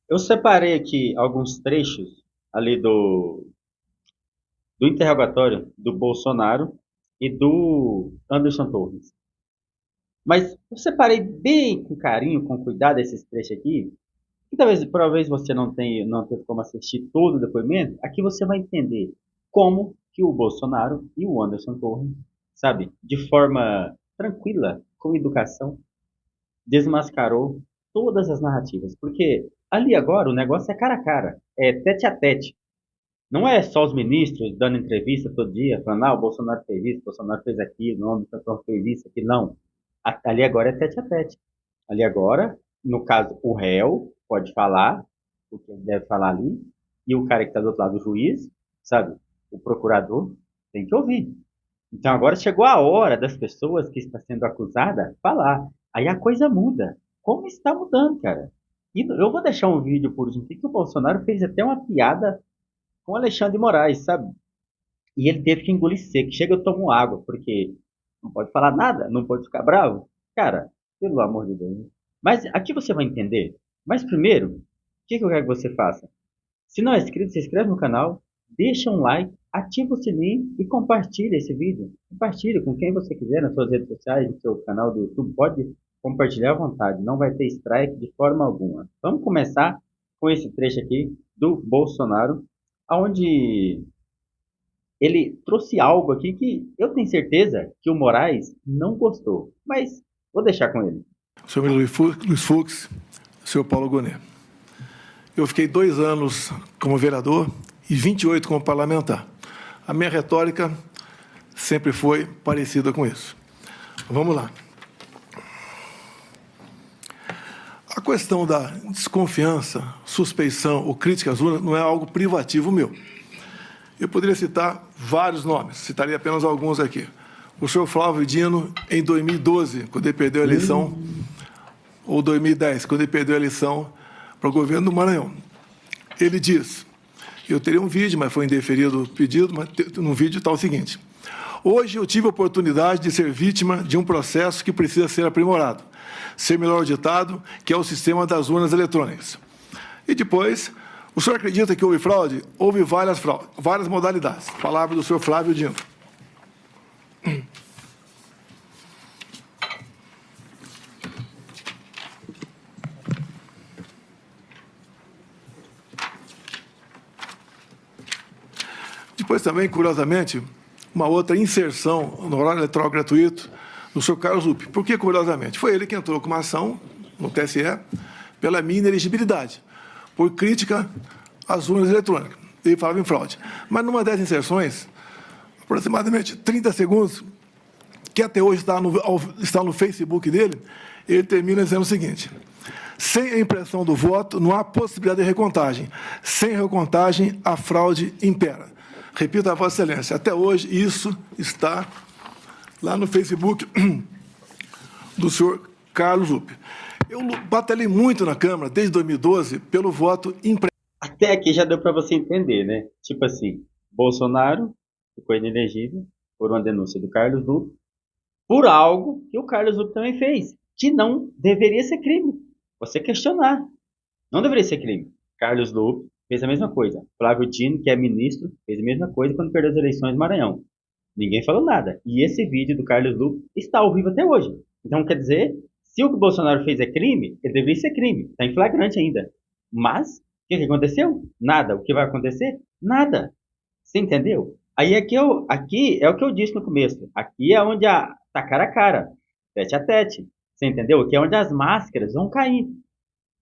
Eu separei aqui alguns trechos ali do interrogatório do Bolsonaro e do Anderson Torres. Mas eu separei bem com carinho, com cuidado esses trechos aqui, e talvez, por uma vez você não teve como assistir todo o depoimento, aqui você vai entender como que o Bolsonaro e o Anderson Torres, sabe, de forma tranquila, com educação, desmascarou todas as narrativas. Porque ali agora o negócio é cara a cara, é tete a tete. Não é só os ministros dando entrevista todo dia, falando, o Bolsonaro fez isso, o Bolsonaro fez aquilo, o Anderson fez isso, aquilo. Não. Ali agora é tete a tete. Ali agora, no caso, o réu pode falar o que ele deve falar ali, e o cara que está do outro lado, o juiz, sabe, o procurador, tem que ouvir. Então agora chegou a hora das pessoas que está sendo acusada falar. Aí a coisa muda. Como está mudando, cara? E eu vou deixar um vídeo por último que o Bolsonaro fez até uma piada com o Alexandre de Moraes, sabe? E ele teve que engolir seco. Chega, eu tomo água, porque não pode falar nada, não pode ficar bravo. Cara, pelo amor de Deus. Mas aqui você vai entender. Mas primeiro, o que eu quero que você faça? Se não é inscrito, se inscreve no canal, deixa um like, ativa o sininho e compartilha esse vídeo. Compartilhe com quem você quiser nas suas redes sociais, no seu canal do YouTube. Pode compartilhar à vontade, não vai ter strike de forma alguma. Vamos começar com esse trecho aqui do Bolsonaro, onde ele trouxe algo aqui que eu tenho certeza que o Moraes não gostou, mas vou deixar com ele. Senhor Luiz Fux, senhor Paulo Gonet. Eu fiquei 2 anos como vereador e 28 como parlamentar. A minha retórica sempre foi parecida com isso. Vamos lá. A questão da desconfiança, suspeição ou crítica às urnas não é algo privativo meu. Eu poderia citar vários nomes, citaria apenas alguns aqui. O senhor Flávio Dino, em 2012, quando ele perdeu a eleição, ou 2010, quando ele perdeu a eleição para o governo do Maranhão. Ele diz, eu teria um vídeo, mas foi indeferido o pedido, mas no vídeo está o seguinte: hoje eu tive a oportunidade de ser vítima de um processo que precisa ser aprimorado, ser melhor auditado, que é o sistema das urnas eletrônicas. E depois, o senhor acredita que houve fraude? Houve várias modalidades. Palavra do senhor Flávio Dino. Depois também, curiosamente, uma outra inserção no horário eleitoral gratuito do senhor Carlos Lupe. Por que curiosamente? Foi ele que entrou com uma ação no TSE pela minha inelegibilidade, por crítica às urnas eletrônicas. Ele falava em fraude. Mas numa dessas inserções, aproximadamente 30 segundos, que até hoje está no Facebook dele, ele termina dizendo o seguinte: sem a impressão do voto, não há possibilidade de recontagem. Sem recontagem, a fraude impera. Repito a Vossa Excelência, até hoje isso está lá no Facebook do senhor Carlos Lupe. Eu batalhei muito na Câmara, desde 2012, pelo voto impresso. Até aqui já deu para você entender, né? Tipo assim, Bolsonaro ficou inelegível por uma denúncia do Carlos Lupe, por algo que o Carlos Lupe também fez, que não deveria ser crime. Você questionar. Não deveria ser crime. Carlos Lupe fez a mesma coisa. Flávio Dino, que é ministro, fez a mesma coisa quando perdeu as eleições no Maranhão. Ninguém falou nada. E esse vídeo do Carlos Lupe está ao vivo até hoje. Então, quer dizer, se o que o Bolsonaro fez é crime, ele deveria ser crime. Está em flagrante ainda. Mas, o que aconteceu? Nada. O que vai acontecer? Nada. Você entendeu? Aí aqui é o que eu disse no começo. Aqui é onde tá cara a cara. Tete a tete. Você entendeu? Aqui é onde as máscaras vão cair.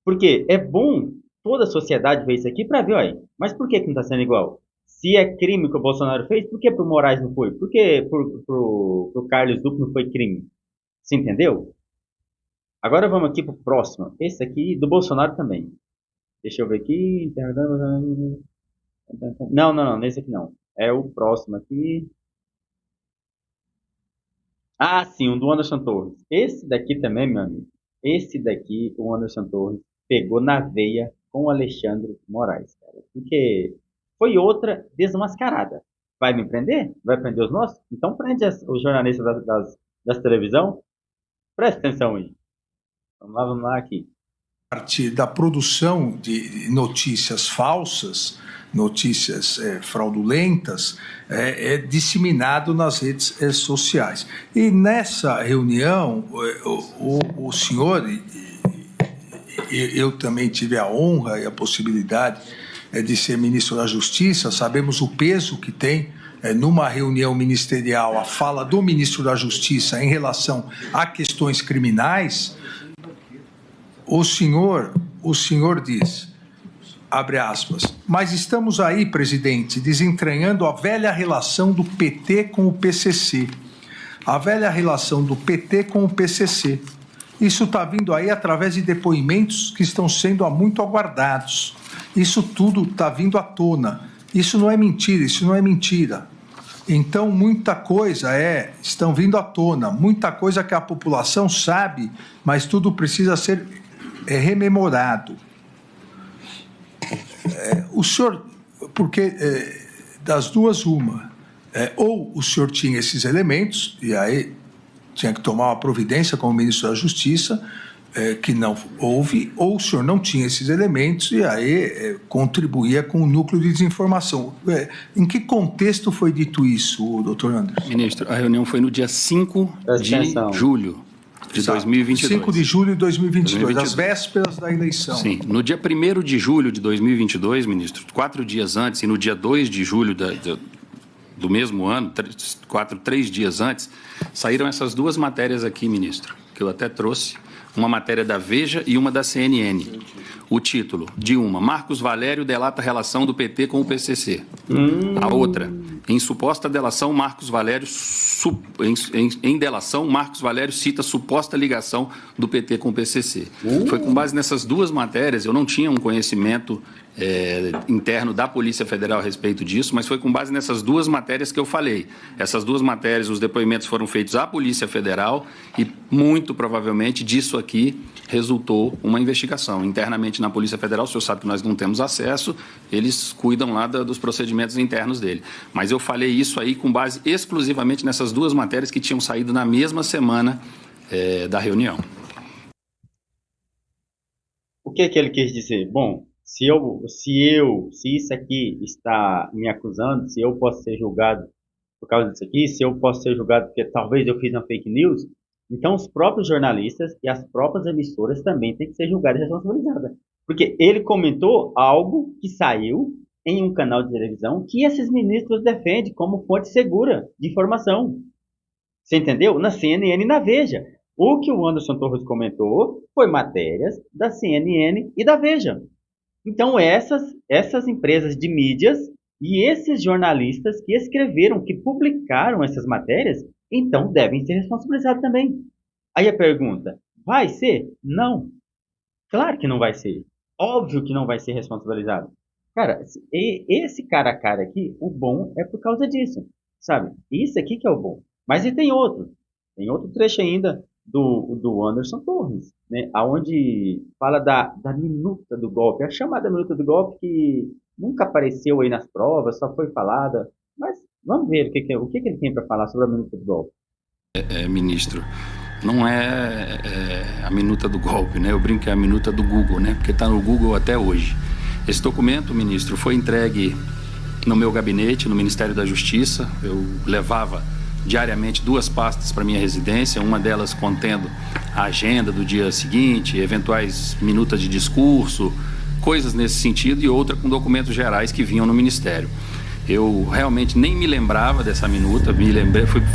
Porque é bom toda a sociedade ver isso aqui para ver, olha, mas por que não está sendo igual? Se é crime que o Bolsonaro fez, por que pro Moraes não foi? Por que pro Carlos Duque não foi crime? Você entendeu? Agora vamos aqui pro próximo. Esse aqui do Bolsonaro também. Deixa eu ver aqui. Não, nesse aqui não. É o próximo aqui. Ah, sim, um do Anderson Torres. Esse daqui também, meu amigo. Esse daqui, o Anderson Torres, pegou na veia com o Alexandre Moraes, cara. Porque foi outra desmascarada. Vai me prender? Vai prender os nossos? Então prende os jornalistas das televisão. Presta atenção aí. Vamos lá aqui. partir da produção de notícias falsas, notícias fraudulentas, é disseminado nas redes sociais. E nessa reunião, o senhor, eu também tive a honra e a possibilidade de ser ministro da Justiça, sabemos o peso que tem numa reunião ministerial a fala do ministro da Justiça em relação a questões criminais. O senhor diz, abre aspas, mas estamos aí, presidente, desentranhando a velha relação do PT com o PCC. A velha relação do PT com o PCC. Isso está vindo aí através de depoimentos que estão sendo há muito aguardados. Isso tudo está vindo à tona. Isso não é mentira, isso não é mentira. Então, muita coisa estão vindo à tona, muita coisa que a população sabe, mas tudo precisa ser rememorado. O senhor, porque das duas uma, ou o senhor tinha esses elementos, e aí tinha que tomar uma providência como ministro da Justiça, que não houve, ou o senhor não tinha esses elementos e aí contribuía com o núcleo de desinformação. Em que contexto foi dito isso, doutor Anderson? Ministro, a reunião foi no dia 5 de julho de 2022. 5 de julho de 2022, às vésperas da eleição. Sim, no dia 1º de julho de 2022, ministro, 4 dias antes, e no dia 2 de julho do mesmo ano, 3 dias antes, saíram essas duas matérias aqui, ministro, que eu até trouxe, uma matéria da Veja e uma da CNN. O título de uma, Marcos Valério delata a relação do PT com o PCC. A outra, em suposta delação, Marcos Valério, em delação, Marcos Valério cita suposta ligação do PT com o PCC. Foi com base nessas duas matérias, eu não tinha um conhecimento interno da Polícia Federal a respeito disso, mas foi com base nessas duas matérias que eu falei. Essas duas matérias, os depoimentos foram feitos à Polícia Federal e, muito provavelmente, disso aqui resultou uma investigação. Internamente na Polícia Federal, o senhor sabe que nós não temos acesso, eles cuidam lá dos procedimentos internos dele. Mas eu falei isso aí com base exclusivamente nessas duas matérias que tinham saído na mesma semana da reunião. O que ele quis dizer? Bom, se isso aqui está me acusando, se eu posso ser julgado por causa disso aqui, se eu posso ser julgado porque talvez eu fiz uma fake news, então os próprios jornalistas e as próprias emissoras também têm que ser julgadas e responsabilizadas. Porque ele comentou algo que saiu em um canal de televisão que esses ministros defendem como fonte segura de informação. Você entendeu? Na CNN e na Veja. O que o Anderson Torres comentou foi matérias da CNN e da Veja. Então, essas empresas de mídias e esses jornalistas que escreveram, que publicaram essas matérias, então devem ser responsabilizados também. Aí a pergunta, vai ser? Não. Claro que não vai ser. Óbvio que não vai ser responsabilizado. Cara, esse cara a cara aqui, o bom é por causa disso, sabe? Isso aqui que é o bom. Mas e tem outro trecho ainda do Anderson Torres, né? Onde fala da minuta do golpe, a chamada minuta do golpe que nunca apareceu aí nas provas, só foi falada, mas vamos ver o que ele tem para falar sobre a minuta do golpe. Ministro, não é a minuta do golpe, né? Eu brinco que é a minuta do Google, né? Porque está no Google até hoje. Esse documento, ministro, foi entregue no meu gabinete, no Ministério da Justiça. Eu levava diariamente 2 pastas para minha residência, uma delas contendo a agenda do dia seguinte, eventuais minutas de discurso, coisas nesse sentido, e outra com documentos gerais que vinham no Ministério. Eu realmente nem me lembrava dessa minuta,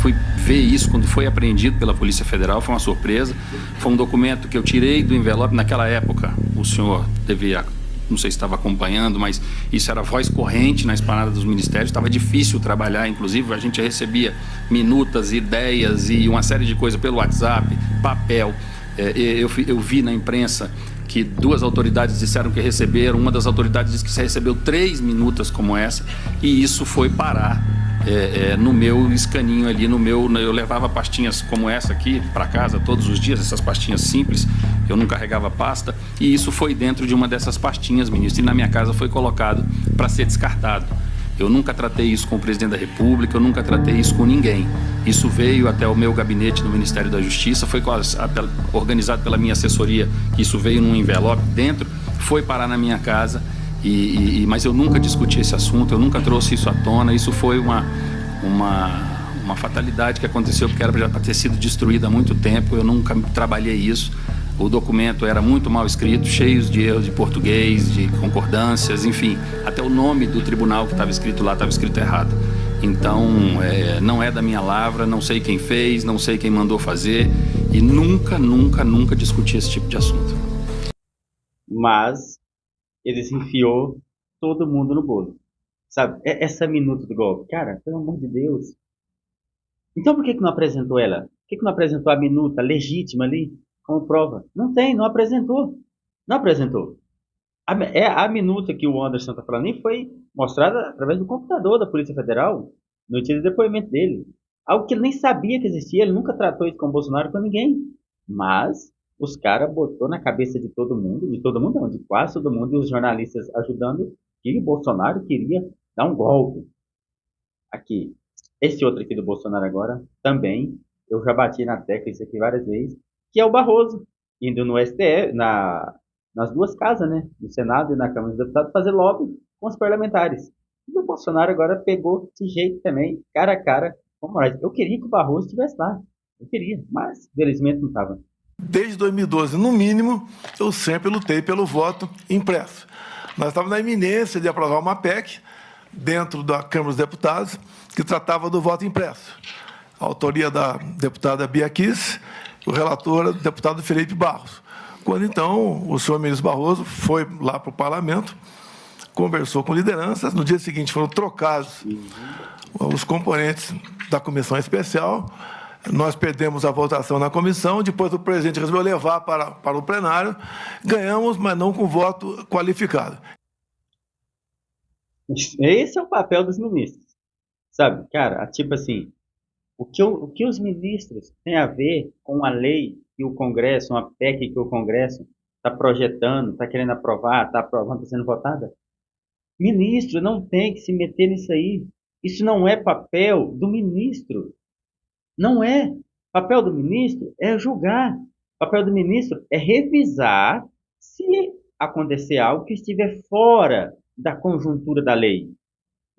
fui ver isso quando foi apreendido pela Polícia Federal, foi uma surpresa. Foi um documento que eu tirei do envelope naquela época, o senhor devia, não sei se estava acompanhando, mas isso era voz corrente na esplanada dos ministérios, estava difícil trabalhar, inclusive a gente recebia minutas, ideias e uma série de coisas pelo WhatsApp, papel. Eu vi na imprensa que 2 autoridades disseram que receberam, uma das autoridades disse que se recebeu 3 minutas como essa, e isso foi parar no meu escaninho ali, eu levava pastinhas como essa aqui para casa todos os dias, essas pastinhas simples, eu não carregava pasta, e isso foi dentro de uma dessas pastinhas, ministro, e na minha casa foi colocado para ser descartado. Eu nunca tratei isso com o presidente da República, eu nunca tratei isso com ninguém. Isso veio até o meu gabinete no Ministério da Justiça, foi organizado pela minha assessoria, que isso veio num envelope dentro, foi parar na minha casa, mas eu nunca discuti esse assunto, eu nunca trouxe isso à tona. Isso foi uma fatalidade que aconteceu, porque era para ter sido destruída há muito tempo, eu nunca trabalhei isso. O documento era muito mal escrito, cheio de erros de português, de concordâncias, enfim. Até o nome do tribunal que estava escrito lá estava escrito errado. Então, não é da minha lavra, não sei quem fez, não sei quem mandou fazer. E nunca discuti esse tipo de assunto. Mas eles enfiou todo mundo no bolo. Sabe? Essa minuta do golpe. Cara, pelo amor de Deus. Então por que não apresentou ela? Por que não apresentou a minuta legítima ali como prova? Não tem, não apresentou. Não apresentou. A minuta que o Anderson está falando nem foi mostrada através do computador da Polícia Federal, no dia do depoimento dele. Algo que ele nem sabia que existia, ele nunca tratou isso com o Bolsonaro, com ninguém. Mas os caras botou na cabeça de todo mundo não, de quase todo mundo, e os jornalistas ajudando, que o Bolsonaro queria dar um golpe. Aqui, esse outro aqui do Bolsonaro agora, também, eu já bati na tecla isso aqui várias vezes, que é o Barroso, indo no STF, nas duas casas, né, no Senado e na Câmara dos Deputados, fazer lobby com os parlamentares. E o Bolsonaro agora pegou esse jeito também, cara a cara com o Moraes. Eu queria que o Barroso estivesse lá, eu queria, mas felizmente não estava. Desde 2012, no mínimo, eu sempre lutei pelo voto impresso. Nós estávamos na iminência de aprovar uma PEC dentro da Câmara dos Deputados que tratava do voto impresso. A autoria da deputada Bia Kiss, o relator, o deputado Felipe Barros. Quando, então, o senhor ministro Barroso foi lá para o parlamento, conversou com lideranças, no dia seguinte foram trocados os componentes da comissão especial, nós perdemos a votação na comissão, depois o presidente resolveu levar para o plenário, ganhamos, mas não com voto qualificado. Esse é o papel dos ministros, sabe? Cara, tipo assim, o que os ministros têm a ver com a lei que o Congresso, uma PEC que o Congresso está projetando, está querendo aprovar, está aprovando, está sendo votada? Ministro não tem que se meter nisso aí. Isso não é papel do ministro. Não é. Papel do ministro é julgar. Papel do ministro é revisar se acontecer algo que estiver fora da conjuntura da lei.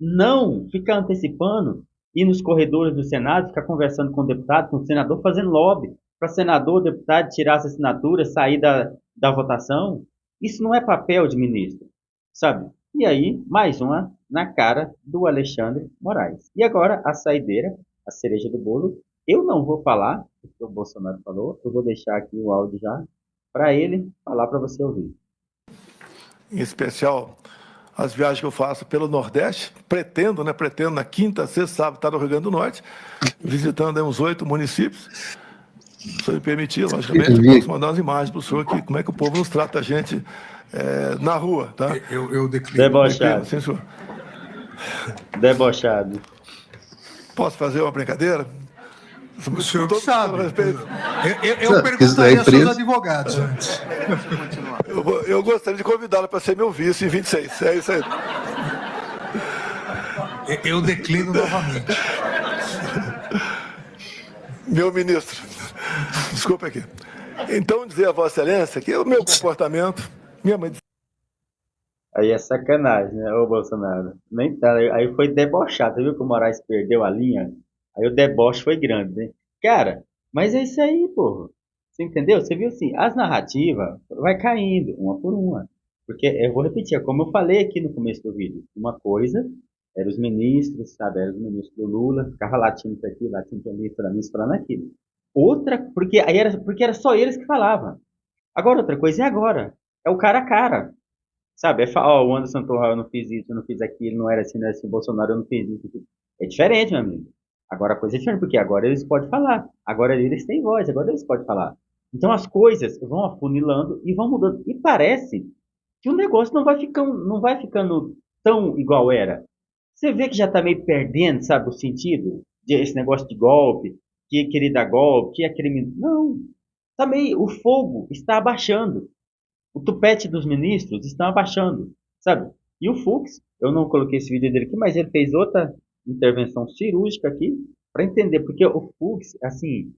Não ficar antecipando, ir nos corredores do Senado, ficar conversando com o deputado, com o senador, fazendo lobby para senador, deputado tirar essa assinatura, sair da votação. Isso não é papel de ministro, sabe? E aí, mais uma na cara do Alexandre Moraes. E agora, a saideira, a cereja do bolo. Eu não vou falar o que o Bolsonaro falou, eu vou deixar aqui o áudio já para ele falar para você ouvir. Em especial, as viagens que eu faço pelo Nordeste, pretendo na quinta, sexta, sábado, estar no Rio Grande do Norte, visitando uns 8 municípios. Se o senhor me permitir, logicamente, eu posso mandar umas imagens para o senhor aqui, como é que o povo nos trata a gente na rua, tá? Eu declino. Debochado. Sim, senhor. Debochado. Posso fazer uma brincadeira? O senhor que sabe. Eu Isso perguntaria é aos seus preso. advogados antes. Eu gostaria de convidá-lo para ser meu vice em 26. É isso aí. Eu declino novamente. Meu ministro, desculpa aqui. Então, dizer a Vossa Excelência que o meu comportamento, minha mãe. Aí é sacanagem, né, ô Bolsonaro? Nem tá, aí foi debochado. Você viu que o Moraes perdeu a linha? Aí o deboche foi grande, né? Cara, mas é isso aí, porra. Você entendeu? Você viu assim, as narrativas vai caindo, uma por uma. Porque, eu vou repetir, é como eu falei aqui no começo do vídeo. Uma coisa eram os ministros, sabe? Era os ministros do Lula, ficava latindo isso aqui, latindo ali, falando isso, falando aquilo. Outra, porque era só eles que falavam. Agora, outra coisa é agora. É o cara a cara. Sabe? O Anderson Torra, eu não fiz isso, eu não fiz aquilo, não era assim, o Bolsonaro, eu não fiz isso. É diferente, meu amigo. Agora a coisa é diferente, porque agora eles podem falar. Agora eles têm voz, agora eles podem falar. Então as coisas vão afunilando e vão mudando. E parece que o negócio não vai ficando tão igual era. Você vê que já está meio perdendo, sabe, o sentido desse negócio de golpe, que querer dar golpe, que é crime. Não. Também o fogo está abaixando. O tupete dos ministros está abaixando, sabe? E o Fux, eu não coloquei esse vídeo dele aqui, mas ele fez outra intervenção cirúrgica aqui para entender, porque o Fux, assim,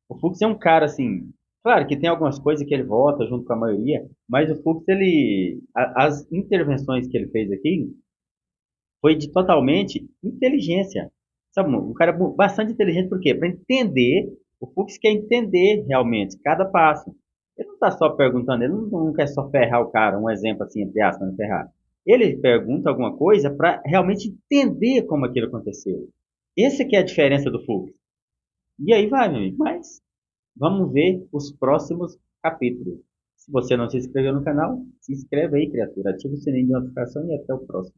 o Fux é um cara assim, claro que tem algumas coisas que ele vota junto com a maioria, mas o Fux, as intervenções que ele fez aqui foi de totalmente inteligência. Sabe, um cara bastante inteligente, por quê? Para entender, o Fux quer entender realmente cada passo. Ele não está só perguntando, ele não quer só ferrar o cara, um exemplo assim, entre aspas, ferrar. Ele pergunta alguma coisa para realmente entender como aquilo aconteceu. Essa que é a diferença do Fux. E aí vai, meu amigo, mas vamos ver os próximos capítulos. Se você não se inscreveu no canal, se inscreve aí, criatura. Ativa o sininho de notificação e até o próximo.